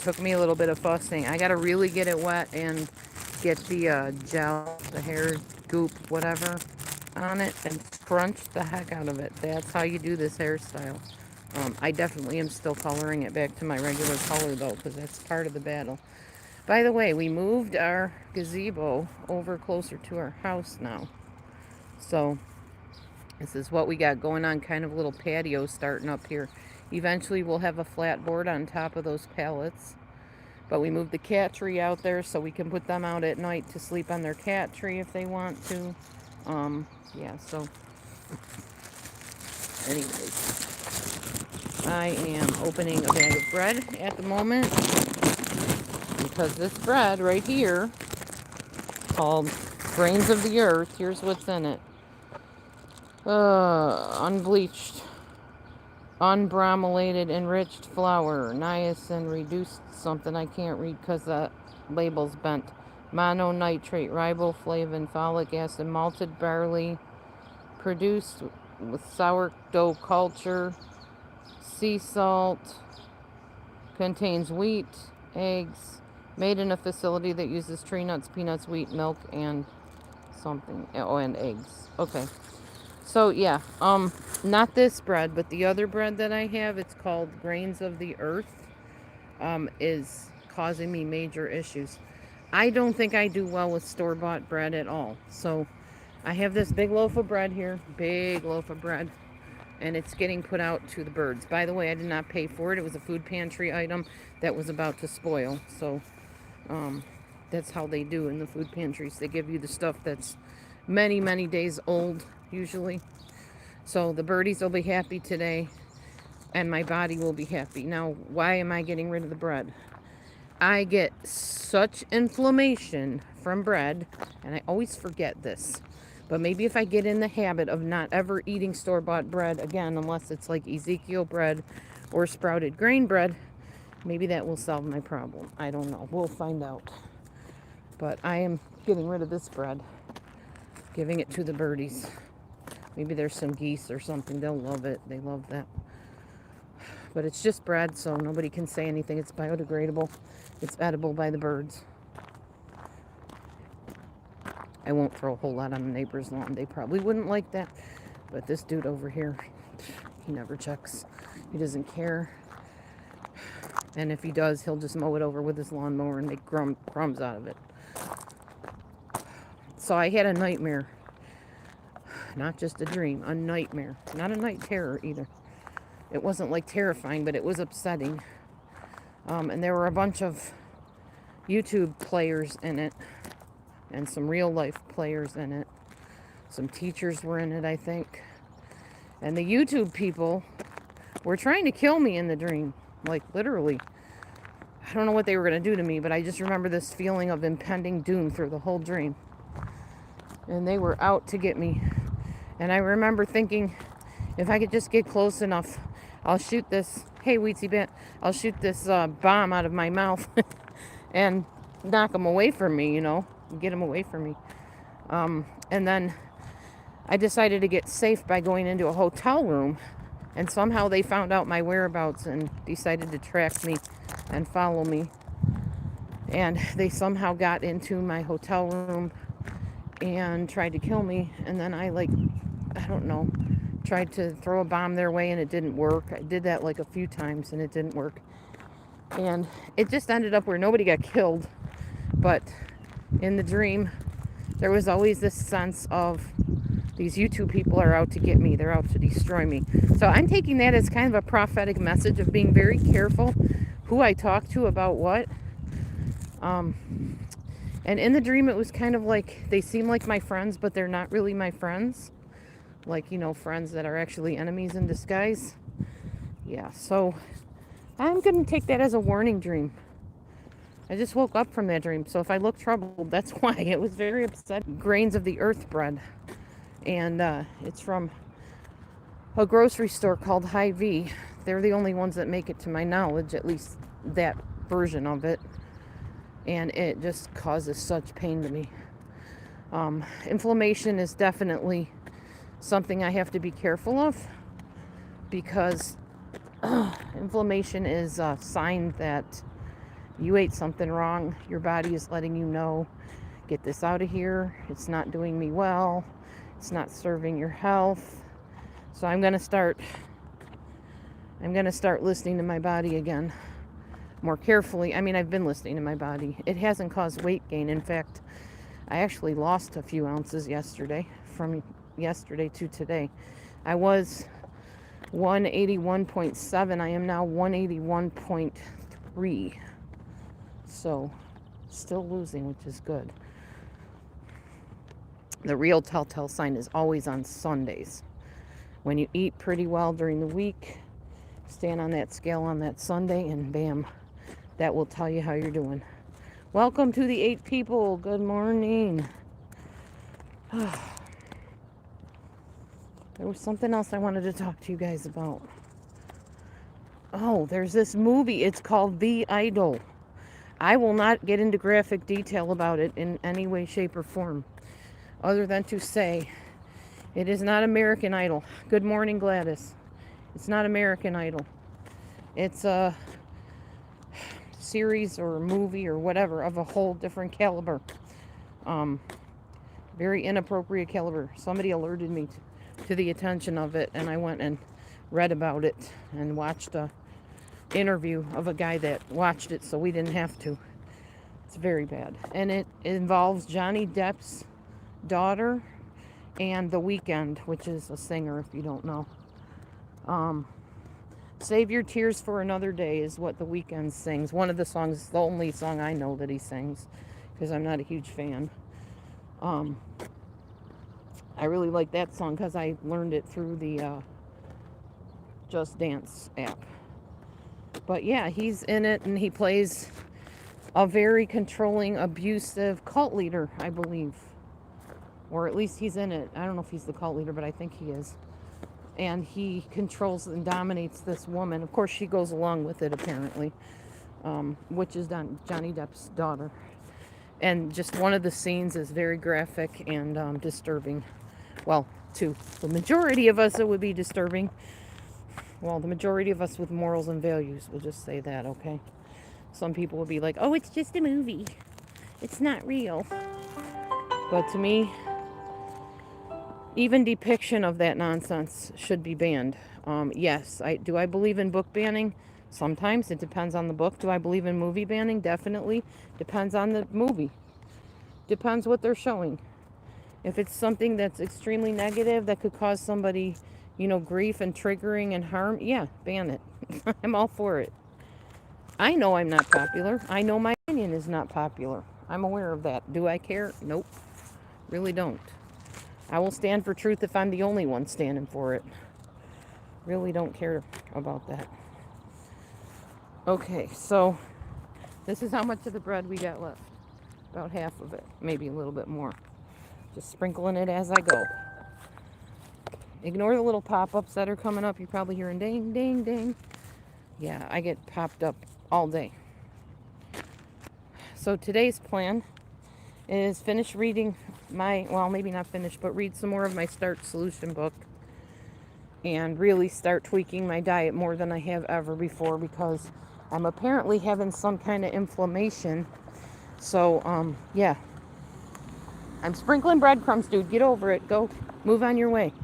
took me a little bit of fussing. I gotta really get it wet and get the gel, the hair goop, whatever, on it and scrunch the heck out of it. That's how you do this hairstyle. I definitely am still coloring it back to my regular color though, because that's part of the battle. By the way, we moved our gazebo over closer to our house now. So this is what we got going on, kind of a little patio starting up here. Eventually we'll have a flat board on top of those pallets. But we moved the cat tree out there so we can put them out at night to sleep on their cat tree if they want to. Yeah, so anyways, I am opening a bag of bread at the moment because this bread right here, called Grains of the Earth, here's what's in it. Unbleached, unbromelated, enriched flour, niacin, reduced something I can't read because the label's bent, mononitrate, riboflavin, folic acid, malted barley, produced with sourdough culture, sea salt, contains wheat, eggs, made in a facility that uses tree nuts, peanuts, wheat, milk, and something, oh, and eggs. Okay. So yeah, not this bread, but the other bread that I have, it's called Grains of the Earth, is causing me major issues. I don't think I do well with store-bought bread at all. So I have this big loaf of bread here, big loaf of bread, and it's getting put out to the birds. By the way, I did not pay for it. It was a food pantry item that was about to spoil. So that's how they do in the food pantries. They give you the stuff that's many, many days old, usually. So the birdies will be happy today, and my body will be happy. Now, why am I getting rid of the bread? I get such inflammation from bread, and I always forget this. But maybe if I get in the habit of not ever eating store-bought bread again, unless it's like Ezekiel bread or sprouted grain bread, maybe that will solve my problem. I don't know. We'll find out. But I am getting rid of this bread, giving it to the birdies. Maybe there's some geese or something. They'll love it. They love that. But it's just bread, so nobody can say anything. It's biodegradable. It's edible by the birds. I won't throw a whole lot on the neighbor's lawn. They probably wouldn't like that. But this dude over here, he never checks. He doesn't care. And if he does, he'll just mow it over with his lawnmower and make crumbs out of it. So I had a nightmare. Not just a dream, a nightmare. Not a night terror either. It wasn't like terrifying, but it was upsetting. And there were a bunch of YouTube players in it. And some real life players in it. Some teachers were in it, I think. And the YouTube people were trying to kill me in the dream. Like, literally. I don't know what they were going to do to me, but I just remember this feeling of impending doom through the whole dream. And they were out to get me. And I remember thinking, if I could just get close enough, I'll shoot this, hey, Weetsy Bat, I'll shoot this bomb out of my mouth and knock them away from me, you know, get them away from me. And then I decided to get safe by going into a hotel room, and somehow they found out my whereabouts and decided to track me and follow me. And they somehow got into my hotel room and tried to kill me. And then I don't know, tried to throw a bomb their way and it didn't work. I did that like a few times and it didn't work. And it just ended up where nobody got killed. But in the dream, there was always this sense of these YouTube people are out to get me. They're out to destroy me. So I'm taking that as kind of a prophetic message of being very careful who I talk to about what. And in the dream, it was kind of like they seem like my friends, but they're not really my friends. Like, you know, friends that are actually enemies in disguise. Yeah, so I'm going to take that as a warning dream. I just woke up from that dream, so if I look troubled, that's why. It was very upsetting. Grains of the Earth bread. And it's from a grocery store called Hy-Vee. They're the only ones that make it to my knowledge, at least that version of it. And it just causes such pain to me. Inflammation is definitely something I have to be careful of, because inflammation is a sign that You ate something wrong. Your body is letting you know, get this out of here. It's not doing me well. It's not serving your health. So I'm going to start listening to my body again more carefully. I mean, I've been listening to my body. It hasn't caused weight gain. In fact, I actually lost a few ounces yesterday, from yesterday to today. I was 181.7. I am now 181.3. So still losing, which is good. The real telltale sign is always on Sundays. When you eat pretty well during the week, stand on that scale on that Sunday, and bam, that will tell you how you're doing. Welcome to the 8 people. Good morning. There was something else I wanted to talk to you guys about. Oh, there's this movie. It's called The Idol. I will not get into graphic detail about it in any way, shape, or form, other than to say it is not American Idol. Good morning, Gladys. It's not American Idol. It's a series or movie or whatever of a whole different caliber. Very inappropriate caliber. Somebody alerted me to the attention of it, and I went and read about it and watched a interview of a guy that watched it, so we didn't have to. It's very bad. And it involves Johnny Depp's daughter and The Weeknd, which is a singer, if you don't know. Save Your Tears for Another Day is what The Weeknd sings. One of the songs, the only song I know that he sings, because I'm not a huge fan. I really like that song because I learned it through the Just Dance app. But yeah, he's in it, and he plays a very controlling, abusive cult leader, I believe. Or at least he's in it. I don't know if he's the cult leader, but I think he is. And he controls and dominates this woman. Of course, she goes along with it, apparently, which is Johnny Depp's daughter. And just one of the scenes is very graphic and disturbing. Well, to the majority of us, it would be disturbing. Well, the majority of us with morals and values, we'll just say that, okay? Some people will be like, oh, it's just a movie. It's not real. But to me, even depiction of that nonsense should be banned. Yes, do I believe in book banning? Sometimes. It depends on the book. Do I believe in movie banning? Definitely. Depends on the movie. Depends what they're showing. If it's something that's extremely negative that could cause somebody, grief and triggering and harm, yeah, ban it. I'm all for it. I know I'm not popular. I know my opinion is not popular. I'm aware of that. Do I care? Nope. Really don't. I will stand for truth if I'm the only one standing for it. Really don't care about that. Okay, so this is how much of the bread we got left. About half of it, maybe a little bit more. Just sprinkling it as I go. Ignore the little pop-ups that are coming up. You're probably hearing ding, ding, ding. Yeah, I get popped up all day. So today's plan is finish reading maybe not finish, but read some more of my Start Solution book and really start tweaking my diet more than I have ever before, because I'm apparently having some kind of inflammation. So, yeah. I'm sprinkling breadcrumbs, dude. Get over it. Go. Move on your way.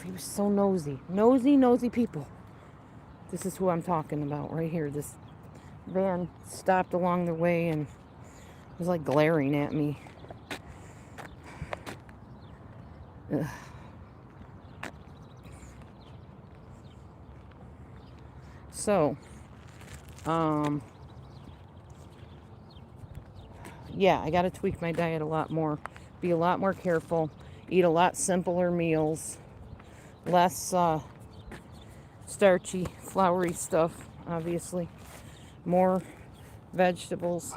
He was so nosy. Nosy people. This is who I'm talking about right here. This van stopped along the way and was like glaring at me. Ugh. So, yeah, I got to tweak my diet a lot more. Be a lot more careful. Eat a lot simpler meals. Less starchy, floury stuff, obviously. More vegetables.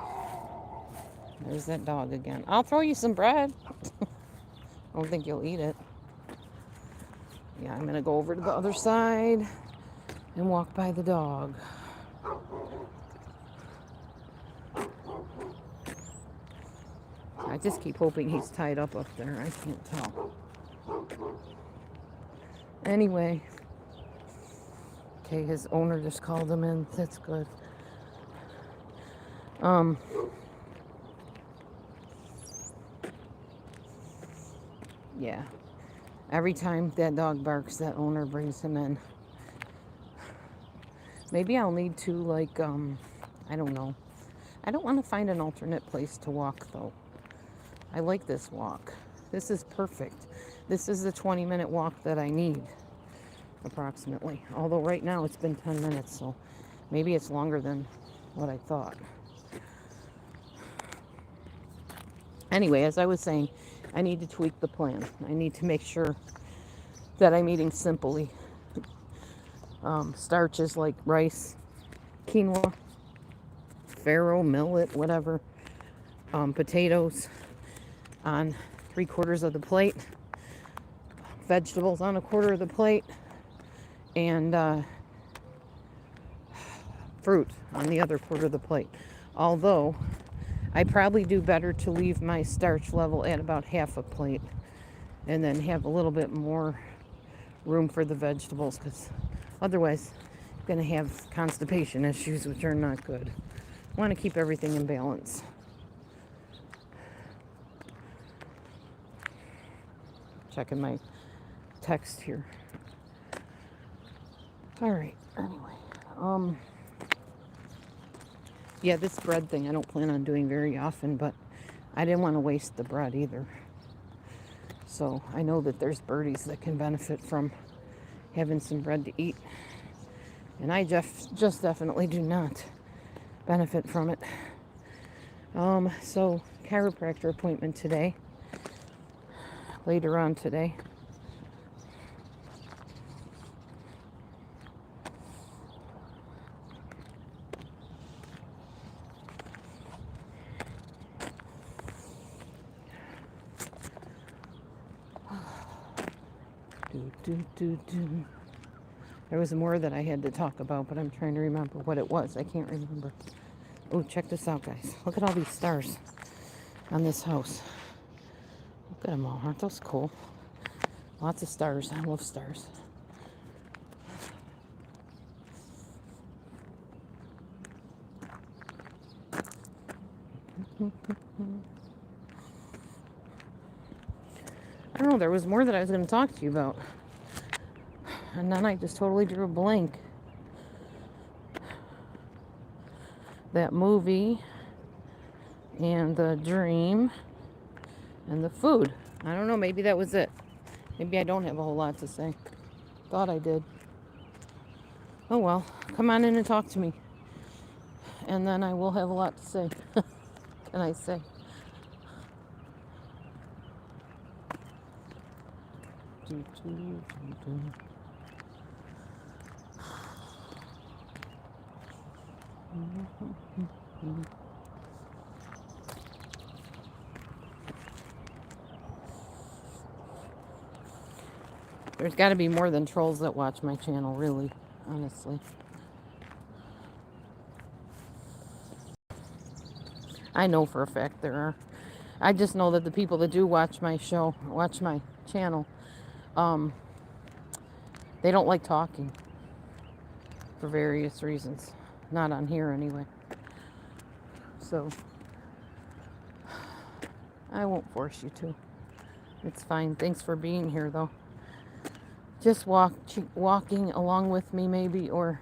There's that dog again. I'll throw you some bread. I don't think you'll eat it. Yeah, I'm going to go over to the other side and walk by the dog. I just keep hoping he's tied up there. I can't tell. Anyway. Okay, his owner just called him in. That's good. Um, yeah. Every time that dog barks, that owner brings him in. Maybe I'll need to, like, I don't know. I don't want to find an alternate place to walk, though. I like this walk. This is perfect. This is the 20-minute walk that I need, approximately. Although right now it's been 10 minutes, so maybe it's longer than what I thought. Anyway, as I was saying, I need to tweak the plan. I need to make sure that I'm eating simply. Starches like rice, quinoa, farro, millet, whatever. Potatoes on 3/4 of the plate. Vegetables on 1/4 of the plate. And fruit on the other 1/4 of the plate. Although, I probably do better to leave my starch level at about half a plate and then have a little bit more room for the vegetables, because otherwise I'm going to have constipation issues, which are not good. I want to keep everything in balance. Checking my text here. All right, anyway. Yeah, this bread thing I don't plan on doing very often, but I didn't want to waste the bread either. So I know that there's birdies that can benefit from having some bread to eat. And I just definitely do not benefit from it. So chiropractor appointment today, later on today. There was more that I had to talk about, but I'm trying to remember what it was. I can't remember. Oh, check this out, guys. Look at all these stars on this house. Look at them all. Aren't those cool? Lots of stars. I love stars. I don't know. There was more that I was going to talk to you about. And then I just totally drew a blank. That movie and the dream and the food. I don't know. Maybe that was it. Maybe I don't have a whole lot to say. Thought I did. Oh well. Come on in and talk to me. And then I will have a lot to say. Can I say? There's got to be more than trolls that watch my channel, really, honestly. I know for a fact there are. I just know that the people that do watch my show, watch my channel, they don't like talking for various reasons. Not on here, anyway. So, I won't force you to. It's fine. Thanks for being here, though. Just walking along with me, maybe, or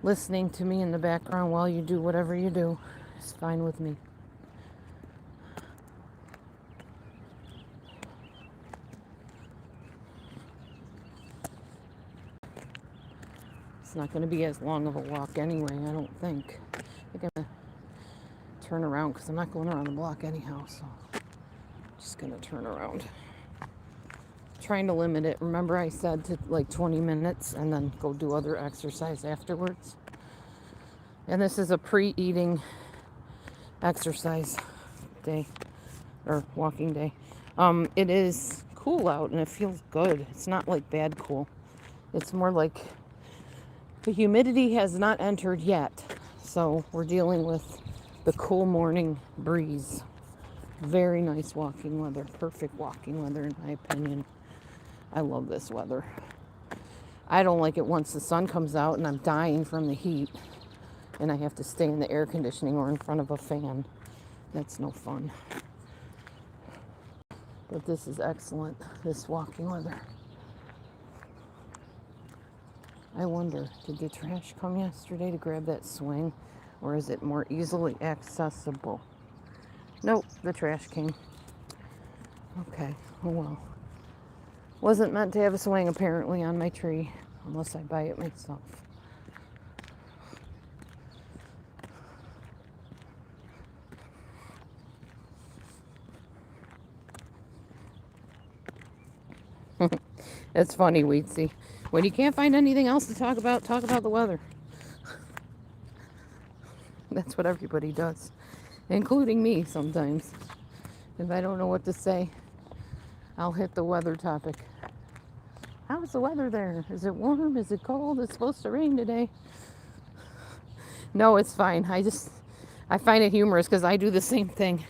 listening to me in the background while you do whatever you do is fine with me. It's not going to be as long of a walk anyway, I don't think. I think I'm going to turn around because I'm not going around the block anyhow, so I'm just going to turn around. Trying to limit it. Remember I said to like 20 minutes and then go do other exercise afterwards. And this is a pre-eating exercise day or walking day. It is cool out and it feels good. It's not like bad cool. It's more like the humidity has not entered yet. So we're dealing with the cool morning breeze. Very nice walking weather. Perfect walking weather in my opinion. I love this weather. I don't like it once the sun comes out and I'm dying from the heat. and I have to stay in the air conditioning or in front of a fan. That's no fun. But this is excellent, this walking weather. I wonder, did the trash come yesterday to grab that swing, or is it more easily accessible? Nope, the trash came. Okay, oh well. Wasn't meant to have a swing apparently on my tree, unless I buy it myself. It's funny, Weedsy. When you can't find anything else to talk about the weather. That's what everybody does, including me sometimes. If I don't know what to say, I'll hit the weather topic. How's the weather there? Is it warm? Is it cold? It's supposed to rain today. No, it's fine. I find it humorous because I do the same thing.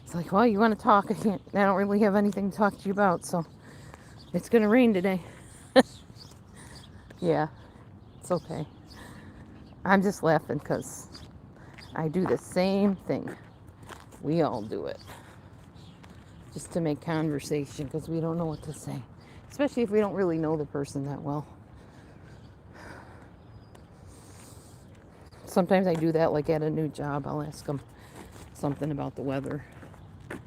It's like, well, you want to talk? I don't really have anything to talk to you about, so it's going to rain today. Yeah, it's okay. I'm just laughing because I do the same thing. We all do it. Just to make conversation because we don't know what to say. Especially if we don't really know the person that well. Sometimes I do that, like at a new job. I'll ask them something about the weather. It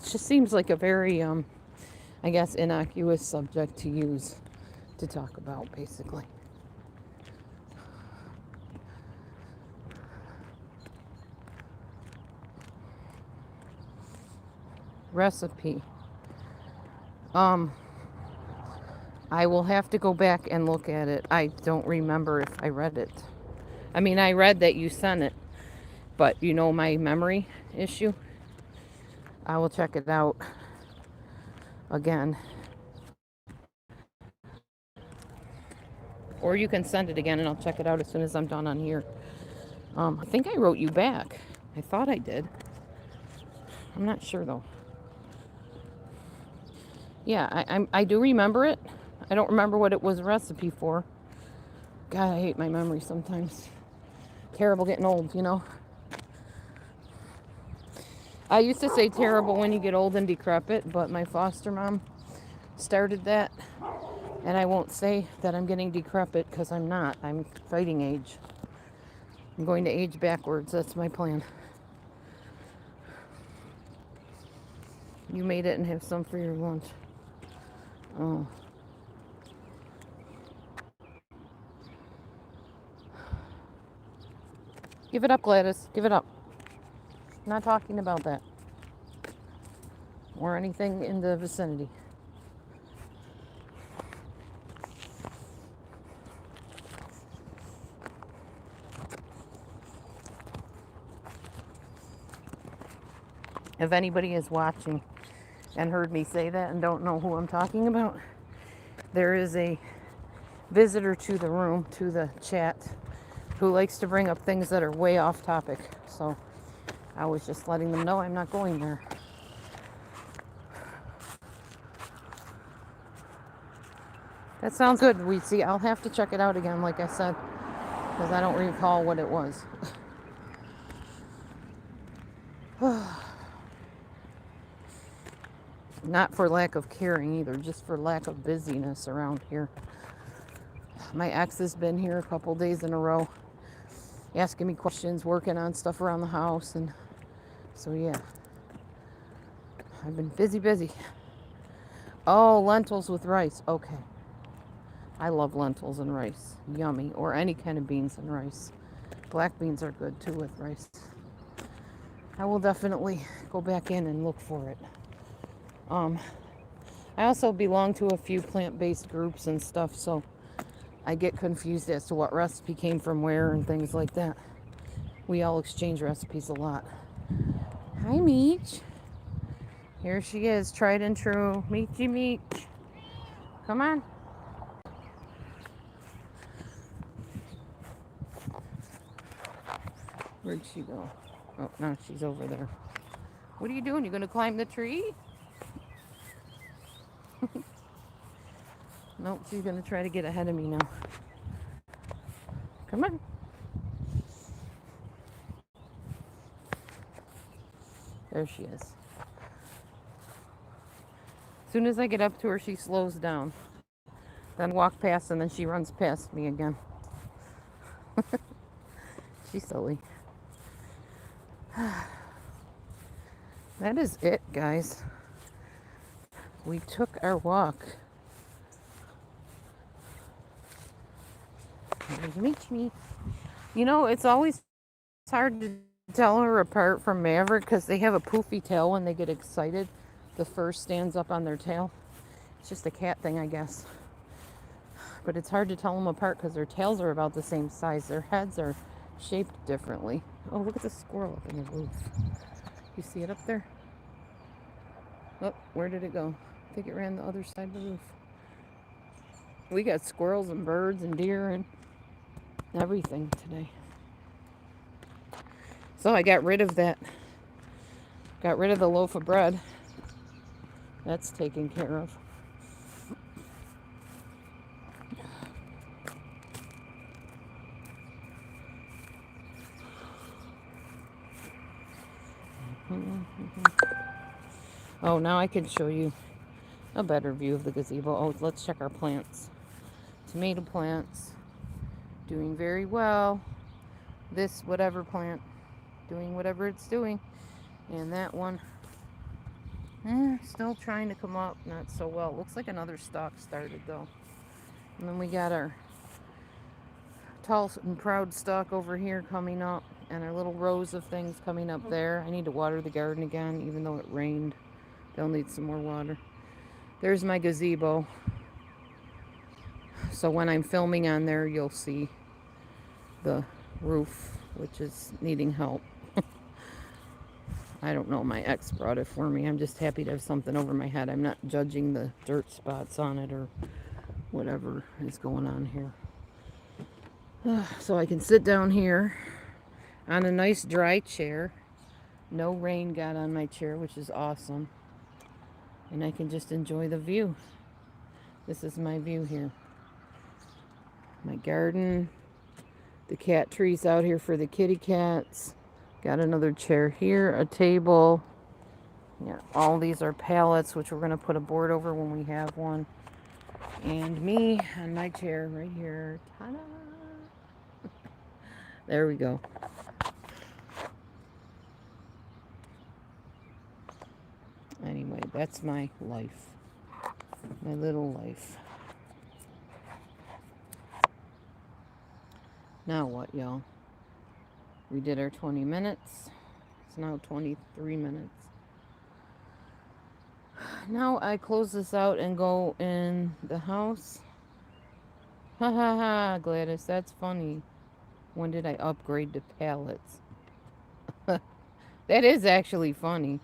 just seems like a very, I guess, innocuous subject to use to talk about, basically. Recipe. I will have to go back and look at it. I don't remember if I read it. I mean, I read that you sent it, but you know my memory issue. I will check it out again. Or you can send it again and I'll check it out as soon as I'm done on here. I think I wrote you back. I thought I did. I'm not sure though. Yeah, I do remember it. I don't remember what it was a recipe for. God, I hate my memory sometimes. Terrible getting old, you know. I used to say terrible when you get old and decrepit, but my foster mom started that. And I won't say that I'm getting decrepit because I'm not. I'm fighting age. I'm going to age backwards. That's my plan. You made it and have some for your lunch. Oh. Give it up, Gladys. Give it up. I'm not talking about that. Or anything in the vicinity. If anybody is watching and heard me say that and don't know who I'm talking about, there is a visitor to the room, to the chat, who likes to bring up things that are way off topic. So I was just letting them know I'm not going there. That sounds good. We see. I'll have to check it out again, like I said, because I don't recall what it was. Not for lack of caring either, just for lack of busyness around here. My ex has been here a couple days in a row, asking me questions, working on stuff around the house, and so yeah. I've been busy. Oh, lentils with rice. Okay. I love lentils and rice. Yummy. Or any kind of beans and rice. Black beans are good too with rice. I will definitely go back in and look for it. I also belong to a few plant-based groups and stuff, so I get confused as to what recipe came from where and things like that. We all exchange recipes a lot. Hi, Meech. Here she is, tried and true. Meechy Meech. Come on. Where'd she go? Oh, no, she's over there. What are you doing? You gonna climb the tree? Nope, she's gonna try to get ahead of me now. Come on. There she is. As soon as I get up to her, she slows down. Then walk past, and then she runs past me again. She's silly. That is it, guys. We took our walk. There's Meech. You know, it's always hard to tell her apart from Maverick because they have a poofy tail when they get excited. The fur stands up on their tail. It's just a cat thing, I guess. But it's hard to tell them apart because their tails are about the same size. Their heads are shaped differently. Oh, look at the squirrel up in the roof. You see it up there? Oh, where did it go? I think it ran the other side of the roof. We got squirrels and birds and deer and everything today. So I got rid of that. Got rid of the loaf of bread. That's taken care of. Oh, now I can show you a better view of the gazebo. Oh, let's check our plants. Tomato plants, doing very well. This whatever plant, doing whatever it's doing. And that one, still trying to come up, not so well. Looks like another stalk started though. And then we got our tall and proud stalk over here coming up, and our little rows of things coming up there. I need to water the garden again, even though it rained. They'll need some more water. There's my gazebo. So when I'm filming on there, you'll see the roof, which is needing help. I don't know, my ex brought it for me. I'm just happy to have something over my head. I'm not judging the dirt spots on it or whatever is going on here. So I can sit down here on a nice dry chair. No rain got on my chair, which is awesome. And I can just enjoy the view. This is my view here. My garden. The cat trees out here for the kitty cats. Got another chair here, a table. Yeah, all these are pallets, which we're going to put a board over when we have one. And me on my chair right here. Ta-da! There we go. Anyway, that's my life. My little life. Now what, y'all? We did our 20 minutes. It's now 23 minutes. Now I close this out and go in the house. Ha ha ha, Gladys, that's funny. When did I upgrade to pallets? That is actually funny.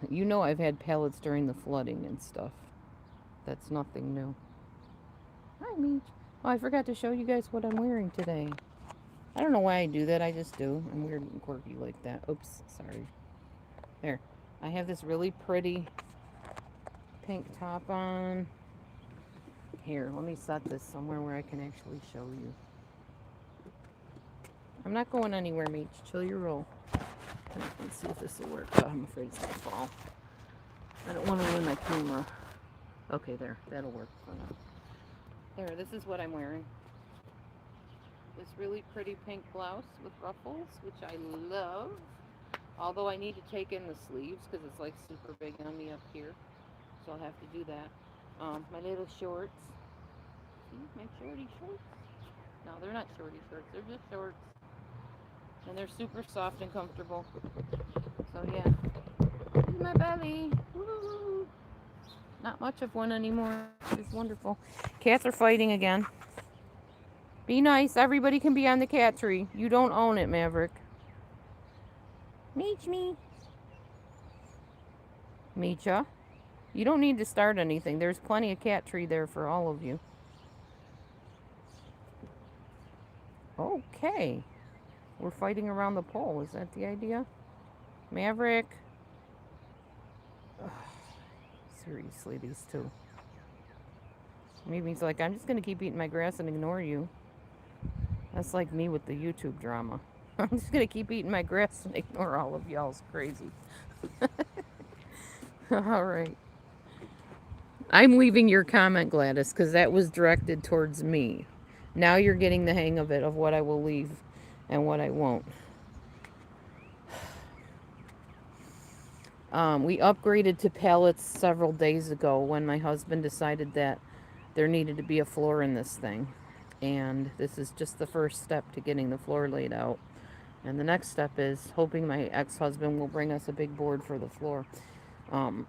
You know I've had pallets during the flooding and stuff. That's nothing new. Hi, Meech. Oh, I forgot to show you guys what I'm wearing today. I don't know why I do that. I just do. I'm weird and quirky like that. Oops, sorry. There. I have this really pretty pink top on. Here, let me set this somewhere where I can actually show you. I'm not going anywhere, Meech. Chill your roll. Let's see if this will work. Oh, I'm afraid it's going to fall. I don't want to ruin my camera. Okay, there. That'll work for now. There, this is what I'm wearing. This really pretty pink blouse with ruffles, which I love. Although I need to take in the sleeves because it's like super big on me up here. So I'll have to do that. My little shorts. See, my shorty shorts? No, they're not shorty shorts. They're just shorts. And they're super soft and comfortable. So yeah. This is my belly. Woo! Not much of one anymore. It's wonderful. Cats are fighting again. Be nice. Everybody can be on the cat tree. You don't own it, Maverick. Meech me. Meecha. You don't need to start anything. There's plenty of cat tree there for all of you. Okay. We're fighting around the pole. Is that the idea? Maverick. Ugh. Seriously, these two. Maybe he's like, I'm just going to keep eating my grass and ignore you. That's like me with the YouTube drama. I'm just gonna keep eating my grass and ignore all of y'all's crazy. All right. I'm leaving your comment, Gladys, because that was directed towards me. Now you're getting the hang of it, of what I will leave and what I won't. We upgraded to pallets several days ago when my husband decided that there needed to be a floor in this thing. And this is just the first step to getting the floor laid out. And the next step is hoping my ex husband will bring us a big board for the floor. Um,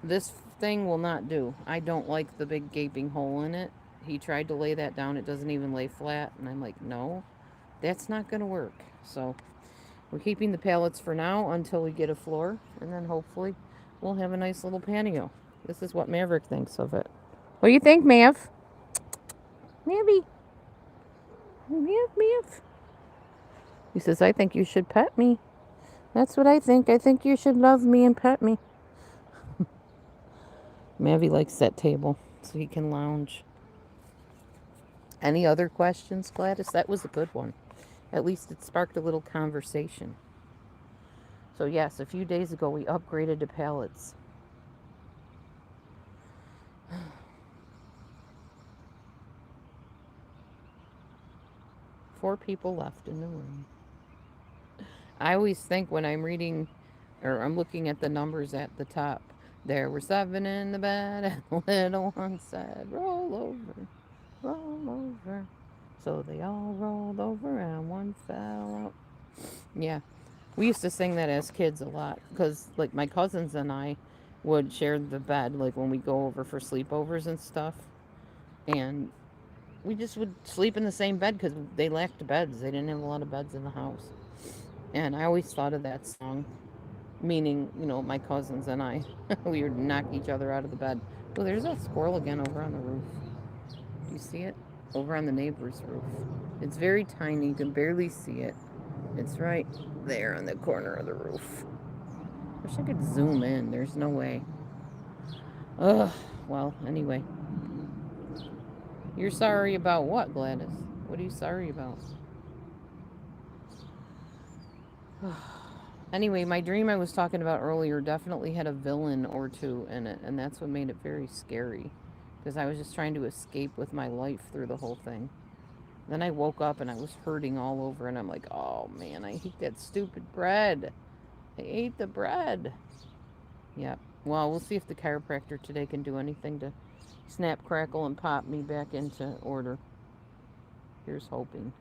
this thing will not do. I don't like the big gaping hole in it. He tried to lay that down, it doesn't even lay flat. And I'm like, no, that's not going to work. So we're keeping the pallets for now until we get a floor, and then hopefully we'll have a nice little patio. This is what Maverick thinks of it. What do you think, Mav? Mavy? Mav? He says, I think you should pet me. That's what I think. I think you should love me and pet me. Mavy likes that table so he can lounge. Any other questions, Gladys? That was a good one. At least it sparked a little conversation. So, yes, a few days ago we upgraded to pallets. 4 people left in the room. I always think when I'm reading or I'm looking at the numbers at the top, there were 7 in the bed and the little one said, roll over, roll over. So they all rolled over and one fell out. Yeah, we used to sing that as kids a lot because, like, my cousins and I would share the bed, like, when we go over for sleepovers and stuff. And we just would sleep in the same bed because they lacked beds. They didn't have a lot of beds in the house. And I always thought of that song, meaning, my cousins and I, we would knock each other out of the bed. Oh, there's that squirrel again over on the roof. Do you see it? Over on the neighbor's roof. It's very tiny. You can barely see it. It's right there on the corner of the roof. Wish I could zoom in. There's no way. Ugh. Well, anyway. You're sorry about what, Gladys? What are you sorry about? Anyway, my dream I was talking about earlier definitely had a villain or two in it, and that's what made it very scary. Because I was just trying to escape with my life through the whole thing. Then I woke up and I was hurting all over, and I'm like, oh man, I hate that stupid bread. I ate the bread. Yep. Well, we'll see if the chiropractor today can do anything to snap, crackle, and pop me back into order. Here's hoping.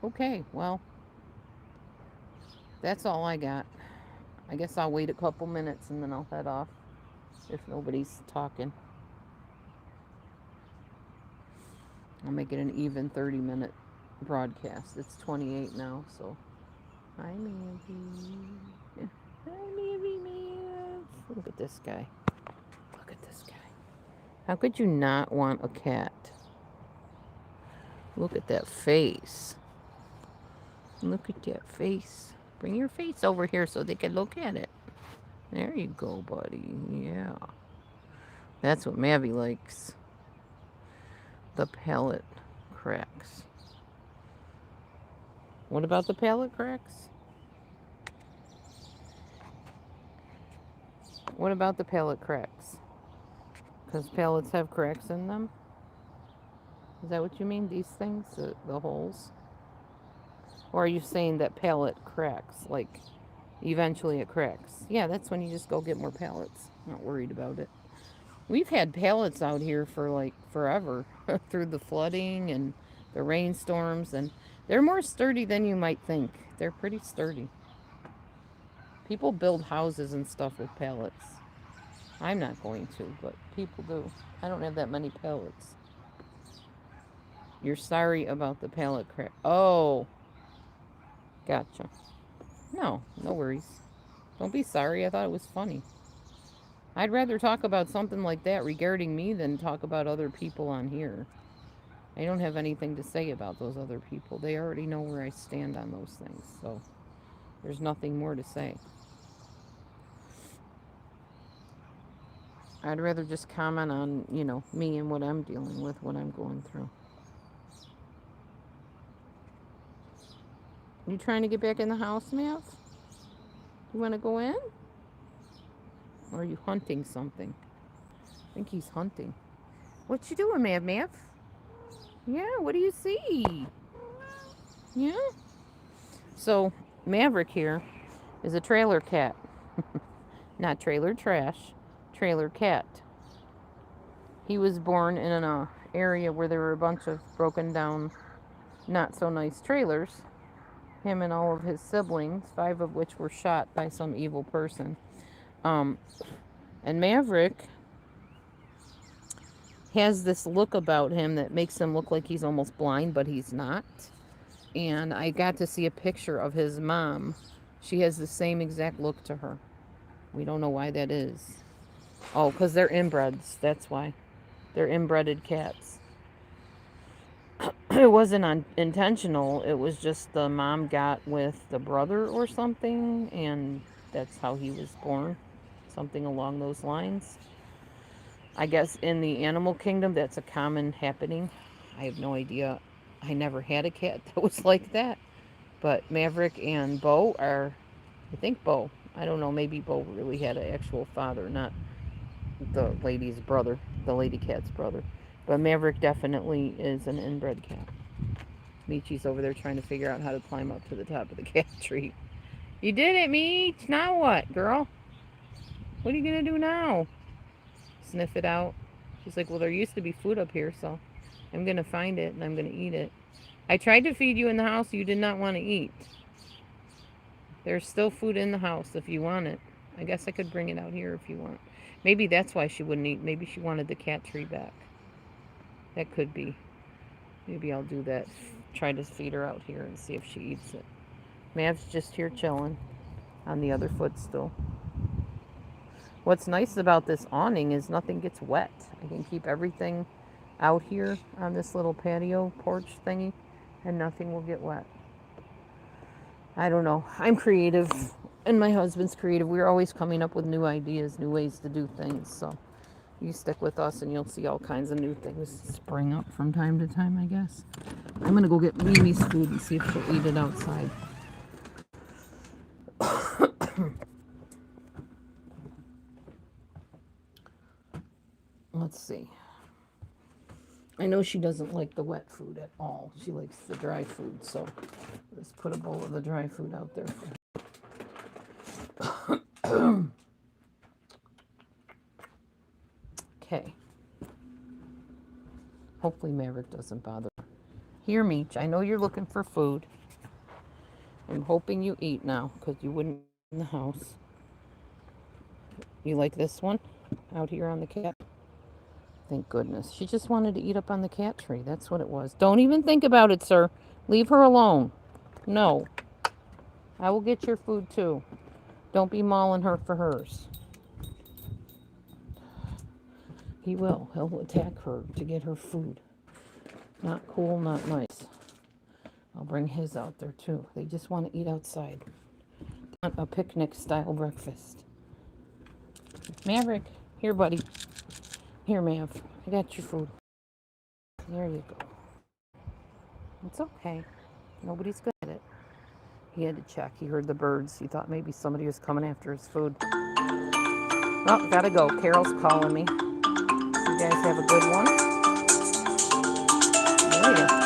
Okay, well, that's all I got. I guess I'll wait a couple minutes and then I'll head off if nobody's talking. I'll make it an even 30-minute broadcast. It's 28 now, so. Hi, Mandy. Hi, Mandy, man. Look at this guy. Look at this guy. How could you not want a cat? Look at that face. Look at that face. Bring your face over here so they can look at it. There you go, buddy. Yeah. That's what Mavi likes. The palate cracks. What about the palate cracks? What about the palate cracks? Because pallets have cracks in them? Is that what you mean? These things? The holes? Or are you saying that pallet cracks? Like, eventually it cracks. Yeah, that's when you just go get more pallets. Not worried about it. We've had pallets out here for like forever through the flooding and the rainstorms, and they're more sturdy than you might think. They're pretty sturdy. People build houses and stuff with pallets. I'm not going to, but people do. I don't have that many pallets. You're sorry about the pallet crack. Oh, gotcha. No, no worries. Don't be sorry. I thought it was funny. I'd rather talk about something like that regarding me than talk about other people on here. I don't have anything to say about those other people. They already know where I stand on those things, so there's nothing more to say. I'd rather just comment on, me and what I'm dealing with, what I'm going through. You trying to get back in the house, Mav? You want to go in? Or are you hunting something? I think he's hunting. What you doing, Mav? Mav? Yeah, what do you see? Yeah? So, Maverick here is a trailer cat. Not trailer trash, trailer cat. He was born in an area where there were a bunch of broken down, not so nice trailers. Him and all of his siblings, 5 of which were shot by some evil person. Um, and Maverick has this look about him that makes him look like he's almost blind, but he's not. And I got to see a picture of his mom. She has the same exact look to her. We don't know why that is. Oh, because they're inbreds. That's why. They're inbreded cats. It wasn't intentional. It was just the mom got with the brother or something, and that's how he was born. Something along those lines. I guess in the animal kingdom, that's a common happening. I have no idea. I never had a cat that was like that. But Maverick and Bo are, I think Bo. I don't know. Maybe Bo really had an actual father, not the lady's brother, the lady cat's brother. But Maverick definitely is an inbred cat. Michi's over there trying to figure out how to climb up to the top of the cat tree. You did it, Meech! Now what, girl? What are you gonna do now? Sniff it out. She's like, well, there used to be food up here, so I'm gonna find it and I'm gonna eat it. I tried to feed you in the house. You did not want to eat. There's still food in the house if you want it. I guess I could bring it out here if you want. Maybe that's why she wouldn't eat. Maybe she wanted the cat tree back. That could be. Maybe I'll do that. Try to feed her out here and see if she eats it. Mav's just here chilling on the other footstool. What's nice about this awning is nothing gets wet. I can keep everything out here on this little patio porch thingy and nothing will get wet. I don't know. I'm creative and my husband's creative. We're always coming up with new ideas, new ways to do things. So you stick with us and you'll see all kinds of new things spring up from time to time, I guess. I'm going to go get Mimi's food and see if she'll eat it outside. Let's see. I know she doesn't like the wet food at all. She likes the dry food, so let's put a bowl of the dry food out there for her. Okay. Hopefully Maverick doesn't bother. Here, Meech, I know you're looking for food. I'm hoping you eat now, because you wouldn't eat in the house. You like this one? Out here on the cat? Thank goodness. She just wanted to eat up on the cat tree. That's what it was. Don't even think about it, sir. Leave her alone. No. I will get your food, too. Don't be mauling her for hers. He will. He'll attack her to get her food. Not cool, not nice. I'll bring his out there, too. They just want to eat outside. Want a picnic-style breakfast. Maverick. Here, buddy. Here, Mav. I got your food. There you go. It's okay. Nobody's good at it. He had to check. He heard the birds. He thought maybe somebody was coming after his food. Oh, gotta go. Carol's calling me. You guys have a good one. Later.